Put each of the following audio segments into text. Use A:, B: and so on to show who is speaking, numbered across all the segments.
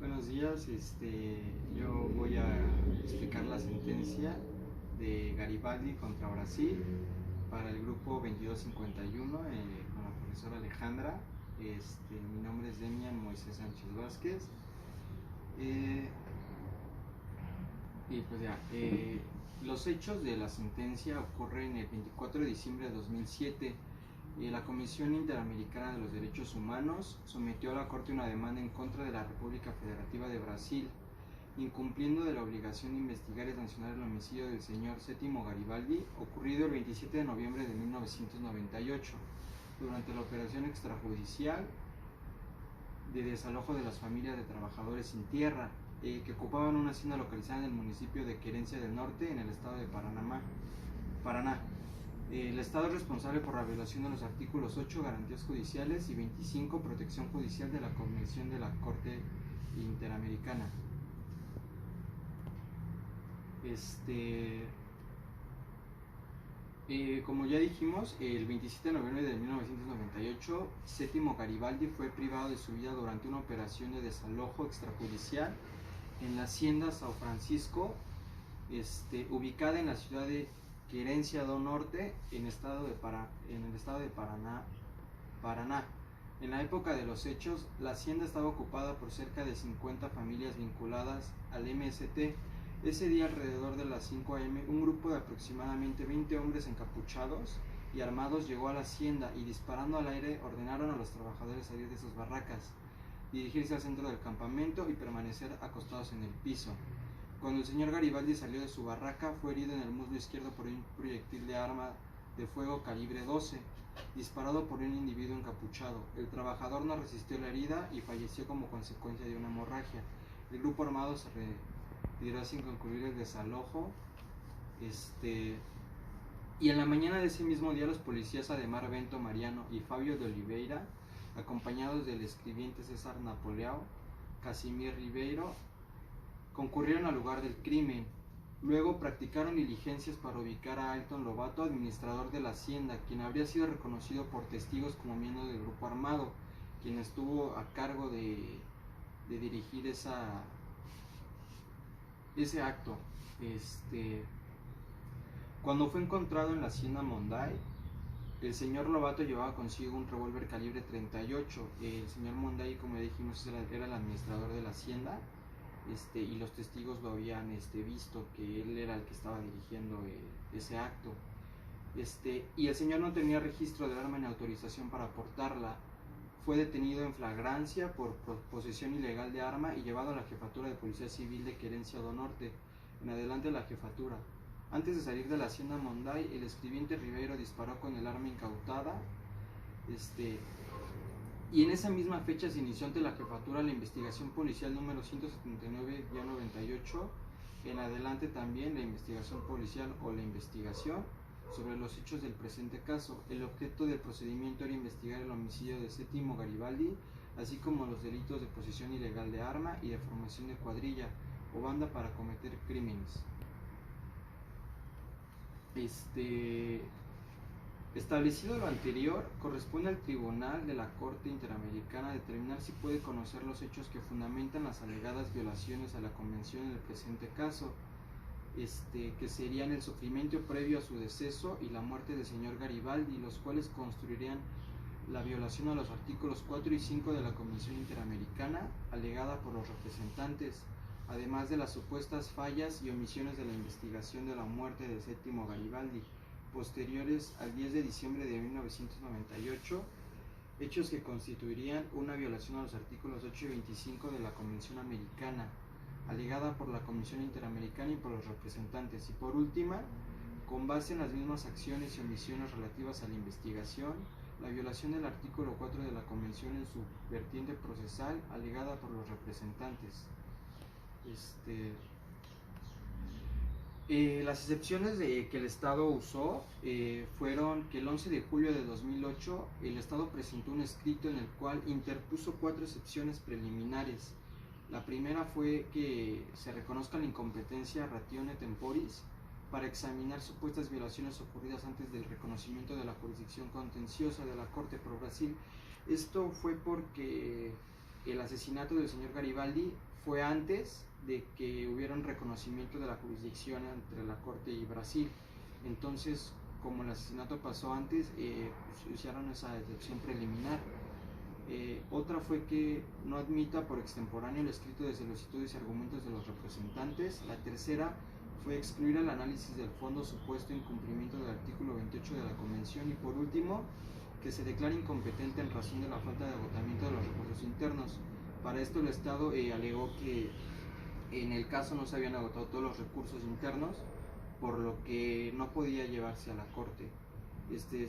A: Buenos días, yo voy a explicar la sentencia de Garibaldi contra Brasil para el grupo 2251 con la profesora Alejandra. Mi nombre es Demian Moisés Sánchez Vázquez. Los hechos de la sentencia ocurren el 24 de diciembre de 2007. La Comisión Interamericana de los Derechos Humanos sometió a la Corte una demanda en contra de la República Federativa de Brasil, incumpliendo de la obligación de investigar y sancionar el homicidio del señor Sétimo Garibaldi, ocurrido el 27 de noviembre de 1998, durante la operación extrajudicial de desalojo de las familias de trabajadores sin tierra, que ocupaban una hacienda localizada en el municipio de Querencia del Norte, en el estado de Paraná. El Estado es responsable por la violación de los artículos 8, garantías judiciales, y 25, protección judicial de la Convención de la Corte Interamericana. Como ya dijimos, el 27 de noviembre de 1998, Sétimo Garibaldi fue privado de su vida durante una operación de desalojo extrajudicial en la hacienda São Francisco, ubicada en la ciudad de Querencia do Norte, en el estado de Paraná. En la época de los hechos, la hacienda estaba ocupada por cerca de 50 familias vinculadas al MST. Ese día, alrededor de las 5 a.m., un grupo de aproximadamente 20 hombres encapuchados y armados llegó a la hacienda y, disparando al aire, ordenaron a los trabajadores salir de sus barracas, dirigirse al centro del campamento y permanecer acostados en el piso. Cuando el señor Garibaldi salió de su barraca, fue herido en el muslo izquierdo por un proyectil de arma de fuego calibre 12, disparado por un individuo encapuchado. El trabajador no resistió la herida y falleció como consecuencia de una hemorragia. El grupo armado se retiró sin concluir el desalojo. Y en la mañana de ese mismo día, los policías Ademar Bento Mariano y Fabio de Oliveira, acompañados del escribiente César Napoleão Casimir Ribeiro, concurrieron al lugar del crimen. Luego practicaron diligencias para ubicar a Ailton Lobato, administrador de la hacienda, quien habría sido reconocido por testigos como miembro del grupo armado, quien estuvo a cargo de dirigir ese acto. Cuando fue encontrado en la hacienda Monday, el señor Lobato llevaba consigo un revólver calibre 38. El señor Monday, como ya dijimos, era el administrador de la hacienda. Y los testigos lo habían visto, que él era el que estaba dirigiendo ese acto. Y el señor no tenía registro del arma ni autorización para portarla. Fue detenido en flagrancia por posesión ilegal de arma y llevado a la jefatura de Policía Civil de Querencia do Norte, en adelante de la jefatura. Antes de salir de la hacienda Monday, el escribiente Ribeiro disparó con el arma incautada. Y en esa misma fecha se inició ante la jefatura la investigación policial número 179-98, en adelante también la investigación policial o la investigación sobre los hechos del presente caso. El objeto del procedimiento era investigar el homicidio de Sétimo Garibaldi, así como los delitos de posesión ilegal de arma y de formación de cuadrilla o banda para cometer crímenes. Establecido lo anterior, corresponde al Tribunal de la Corte Interamericana determinar si puede conocer los hechos que fundamentan las alegadas violaciones a la Convención en el presente caso, que serían el sufrimiento previo a su deceso y la muerte del señor Garibaldi, los cuales constituirían la violación a los artículos 4 y 5 de la Convención Interamericana, alegada por los representantes, además de las supuestas fallas y omisiones de la investigación de la muerte del Sétimo Garibaldi, posteriores al 10 de diciembre de 1998, hechos que constituirían una violación a los artículos 8 y 25 de la Convención Americana, alegada por la Comisión Interamericana y por los representantes, y por última, con base en las mismas acciones y omisiones relativas a la investigación, la violación del artículo 4 de la Convención en su vertiente procesal, alegada por los representantes. Las excepciones que el Estado usó fueron que el 11 de julio de 2008 el Estado presentó un escrito en el cual interpuso 4 excepciones preliminares. La primera fue que se reconozca la incompetencia ratione temporis para examinar supuestas violaciones ocurridas antes del reconocimiento de la jurisdicción contenciosa de la Corte por Brasil. Esto fue porque el asesinato del señor Garibaldi fue antes de que hubiera un reconocimiento de la jurisdicción entre la Corte y Brasil. Entonces, como el asesinato pasó antes, usaron esa excepción preliminar. Otra fue que no admita por extemporáneo el escrito de solicitudes y argumentos de los representantes. La tercera fue excluir el análisis del fondo supuesto incumplimiento del artículo 28 de la Convención. Y por último, que se declare incompetente en razón de la falta de agotamiento de los recursos internos. Para esto el Estado alegó que en el caso no se habían agotado todos los recursos internos, por lo que no podía llevarse a la Corte.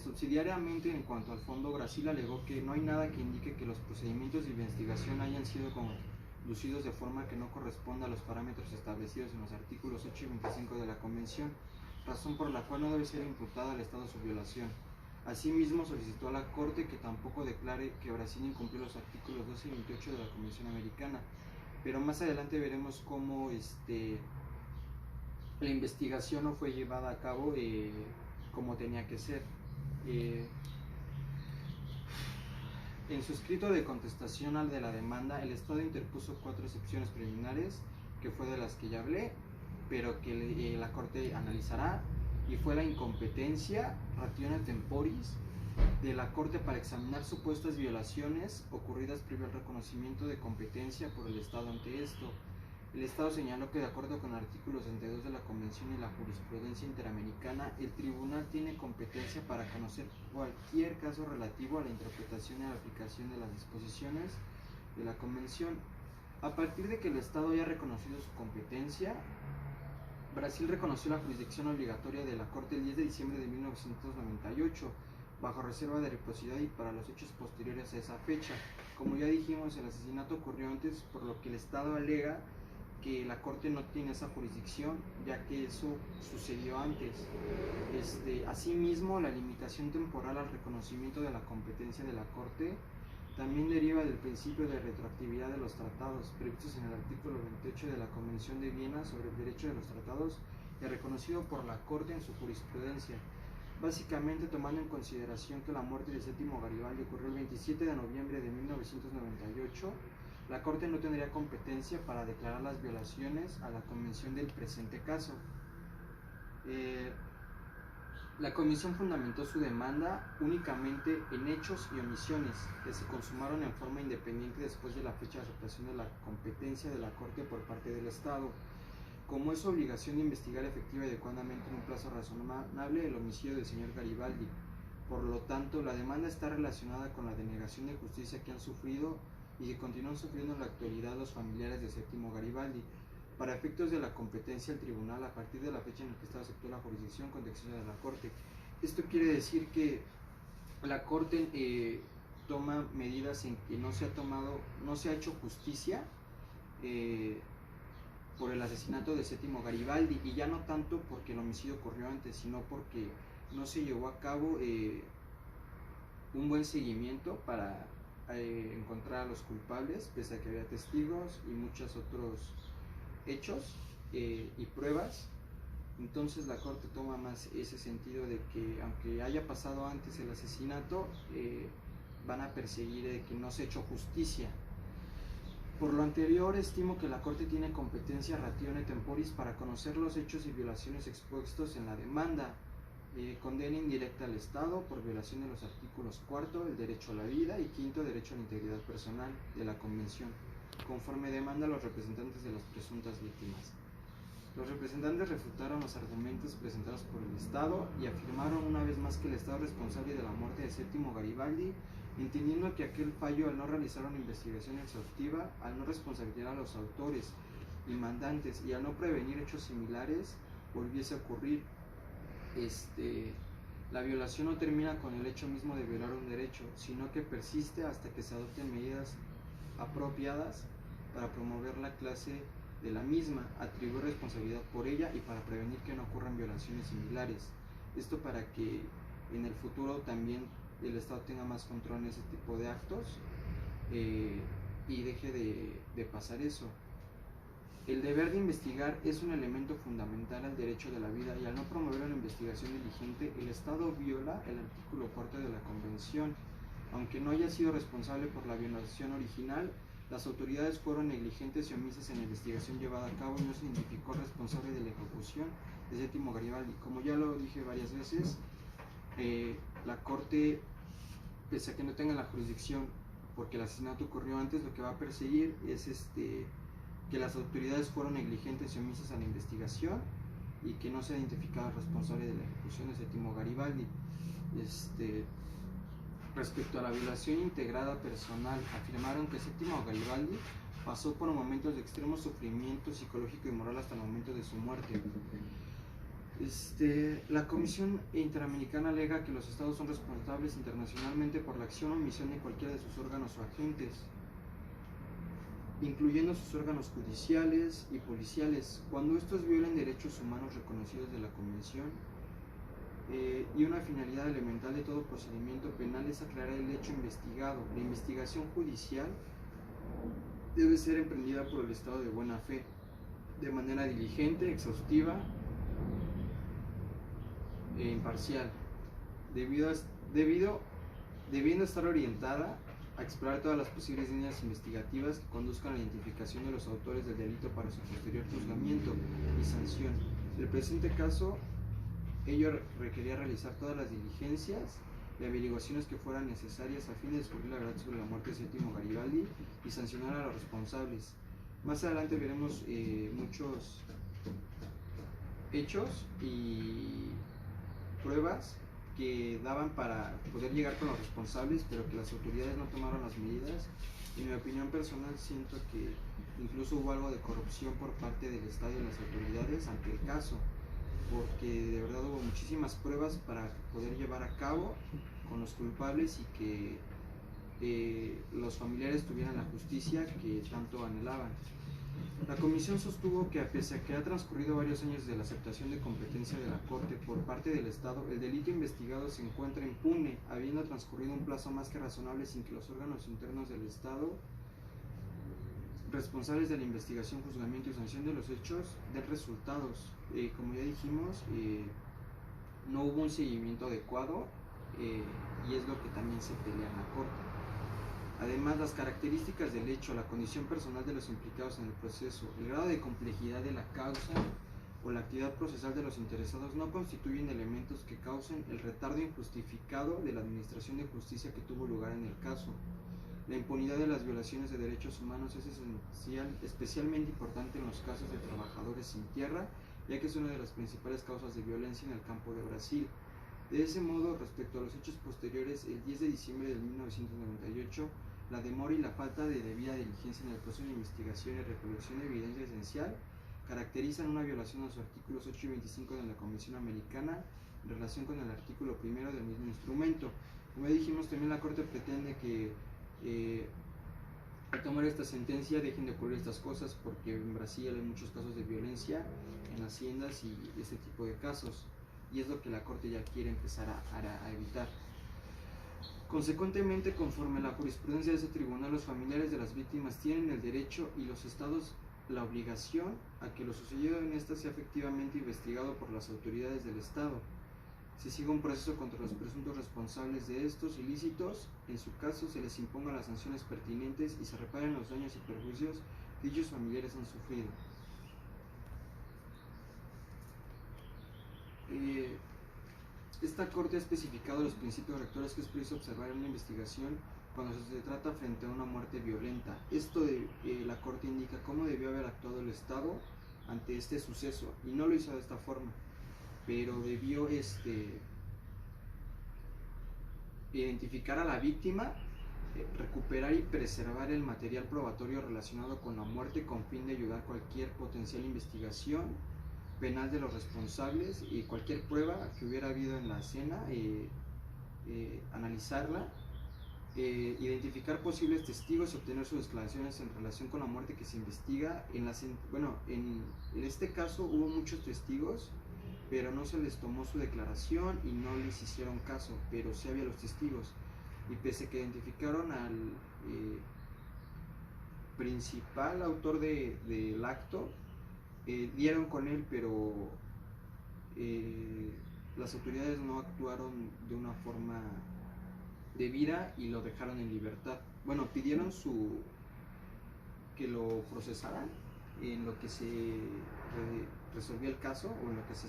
A: Subsidiariamente, en cuanto al fondo, Brasil alegó que no hay nada que indique que los procedimientos de investigación hayan sido conducidos de forma que no corresponda a los parámetros establecidos en los artículos 8 y 25 de la Convención, razón por la cual no debe ser imputada al Estado su violación. Asimismo, solicitó a la Corte que tampoco declare que Brasil incumplió los artículos 12 y 28 de la Convención Americana. Pero más adelante veremos cómo la investigación no fue llevada a cabo como tenía que ser. En su escrito de contestación al de la demanda, el Estado interpuso 4 excepciones preliminares, que fue de las que ya hablé, pero que la Corte analizará, y fue la incompetencia, ratione temporis, de la Corte para examinar supuestas violaciones ocurridas previo al reconocimiento de competencia por el Estado ante esto. El Estado señaló que de acuerdo con el artículo 62 de la Convención y la jurisprudencia interamericana, el tribunal tiene competencia para conocer cualquier caso relativo a la interpretación y a la aplicación de las disposiciones de la Convención. A partir de que el Estado haya reconocido su competencia, Brasil reconoció la jurisdicción obligatoria de la Corte el 10 de diciembre de 1998, bajo reserva de reciprocidad y para los hechos posteriores a esa fecha. Como ya dijimos, el asesinato ocurrió antes, por lo que el Estado alega que la Corte no tiene esa jurisdicción, ya que eso sucedió antes. Asimismo, la limitación temporal al reconocimiento de la competencia de la Corte también deriva del principio de retroactividad de los tratados previstos en el artículo 28 de la Convención de Viena sobre el derecho de los tratados y reconocido por la Corte en su jurisprudencia. Básicamente, tomando en consideración que la muerte de Séptimo Garibaldi ocurrió el 27 de noviembre de 1998, la Corte no tendría competencia para declarar las violaciones a la Convención del presente caso. La Comisión fundamentó su demanda únicamente en hechos y omisiones que se consumaron en forma independiente después de la fecha de aceptación de la competencia de la Corte por parte del Estado. Como es su obligación de investigar efectiva y adecuadamente en un plazo razonable el homicidio del señor Garibaldi. Por lo tanto, la demanda está relacionada con la denegación de justicia que han sufrido y que continúan sufriendo en la actualidad los familiares de Séptimo Garibaldi. Para efectos de la competencia del tribunal, a partir de la fecha en la que Estado aceptó la jurisdicción contenciosa de la Corte. Esto quiere decir que la Corte toma medidas en que no se ha hecho justicia por el asesinato de Séptimo Garibaldi, y ya no tanto porque el homicidio ocurrió antes, sino porque no se llevó a cabo un buen seguimiento para encontrar a los culpables, pese a que había testigos y muchos otros hechos y pruebas. Entonces la Corte toma más ese sentido de que aunque haya pasado antes el asesinato, van a perseguir que no se ha hecho justicia. Por lo anterior, estimo que la Corte tiene competencia ratione temporis para conocer los hechos y violaciones expuestos en la demanda. Condena indirecta al Estado por violación de los artículos 4, el derecho a la vida, y 5, derecho a la integridad personal de la Convención, conforme demanda a los representantes de las presuntas víctimas. Los representantes refutaron los argumentos presentados por el Estado y afirmaron una vez más que el Estado es responsable de la muerte de Séptimo Garibaldi, entendiendo que aquel fallo, al no realizar una investigación exhaustiva, al no responsabilizar a los autores y mandantes y al no prevenir hechos similares, volviese a ocurrir. La violación no termina con el hecho mismo de violar un derecho, sino que persiste hasta que se adopten medidas apropiadas para promover la clase de la misma, atribuir responsabilidad por ella y para prevenir que no ocurran violaciones similares. Esto para que en el futuro también el Estado tenga más control en ese tipo de actos y deje de pasar eso. El deber de investigar es un elemento fundamental al derecho de la vida, y al no promover una investigación diligente, el Estado viola el artículo 4 de la Convención. Aunque no haya sido responsable por la violación original, Las autoridades fueron negligentes y omisas en la investigación llevada a cabo y no se identificó al responsable de la ejecución de Séptimo Garibaldi. Como ya lo dije varias veces, la Corte, pese a que no tenga la jurisdicción porque el asesinato ocurrió antes, lo que va a perseguir es que las autoridades fueron negligentes y omisas en la investigación y que no se ha identificado al responsable de la ejecución de Séptimo Garibaldi. Respecto a la violación integrada personal, afirmaron que Séptimo Garibaldi pasó por momentos de extremo sufrimiento psicológico y moral hasta el momento de su muerte. La Comisión Interamericana alega que los estados son responsables internacionalmente por la acción o omisión de cualquiera de sus órganos o agentes, incluyendo sus órganos judiciales y policiales, cuando estos violen derechos humanos reconocidos de la Convención. Y una finalidad elemental de todo procedimiento penal es aclarar el hecho investigado. La investigación judicial debe ser emprendida por el Estado de buena fe, de manera diligente, exhaustiva e imparcial, debiendo estar orientada a explorar todas las posibles líneas investigativas que conduzcan a la identificación de los autores del delito para su posterior juzgamiento y sanción. En el presente caso, ello requería realizar todas las diligencias y averiguaciones que fueran necesarias a fin de descubrir la verdad sobre la muerte de Séptimo Garibaldi y sancionar a los responsables. Más adelante veremos muchos hechos y pruebas que daban para poder llegar con los responsables, pero que las autoridades no tomaron las medidas. En mi opinión personal, siento que incluso hubo algo de corrupción por parte del Estado y las autoridades ante el caso, porque de verdad hubo muchísimas pruebas para poder llevar a cabo con los culpables y que los familiares tuvieran la justicia que tanto anhelaban. La comisión sostuvo que, pese a que ha transcurrido varios años de la aceptación de competencia de la Corte por parte del Estado, el delito investigado se encuentra impune, habiendo transcurrido un plazo más que razonable sin que los órganos internos del Estado, responsables de la investigación, juzgamiento y sanción de los hechos, den resultados. Como ya dijimos, no hubo un seguimiento adecuado y es lo que también se pelea en la Corte. Además, las características del hecho, la condición personal de los implicados en el proceso, el grado de complejidad de la causa o la actividad procesal de los interesados no constituyen elementos que causen el retardo injustificado de la administración de justicia que tuvo lugar en el caso. La impunidad de las violaciones de derechos humanos es especialmente importante en los casos de trabajadores sin tierra, ya que es una de las principales causas de violencia en el campo de Brasil. De ese modo, respecto a los hechos posteriores, el 10 de diciembre de 1998, la demora y la falta de debida diligencia en el proceso de investigación y recolección de evidencia esencial caracterizan una violación a los artículos 8 y 25 de la Convención Americana en relación con el artículo primero del mismo instrumento. Como ya dijimos, también la Corte pretende que al tomar esta sentencia dejen de ocurrir estas cosas, porque en Brasil hay muchos casos de violencia en haciendas y este tipo de casos, y es lo que la Corte ya quiere empezar a evitar. Consecuentemente, conforme a la jurisprudencia de ese tribunal, los familiares de las víctimas tienen el derecho y los estados la obligación a que lo sucedido en esta sea efectivamente investigado por las autoridades del Estado. Se siga un proceso contra los presuntos responsables de estos ilícitos, en su caso se les impongan las sanciones pertinentes y se reparen los daños y perjuicios que dichos familiares han sufrido. Esta Corte ha especificado los principios rectores que es preciso observar en una investigación cuando se trata frente a una muerte violenta. La Corte indica cómo debió haber actuado el Estado ante este suceso, y no lo hizo de esta forma, pero debió identificar a la víctima, recuperar y preservar el material probatorio relacionado con la muerte con fin de ayudar cualquier potencial investigación penal de los responsables y cualquier prueba que hubiera habido en la escena, analizarla, identificar posibles testigos y obtener sus declaraciones en relación con la muerte que se investiga. En este caso hubo muchos testigos, pero no se les tomó su declaración y no les hicieron caso, pero sí había los testigos, y pese a que identificaron al principal autor del acto, dieron con él, pero las autoridades no actuaron de una forma debida y lo dejaron en libertad. Bueno, pidieron su que lo procesaran en lo que se resolvía el caso o en lo que se seguía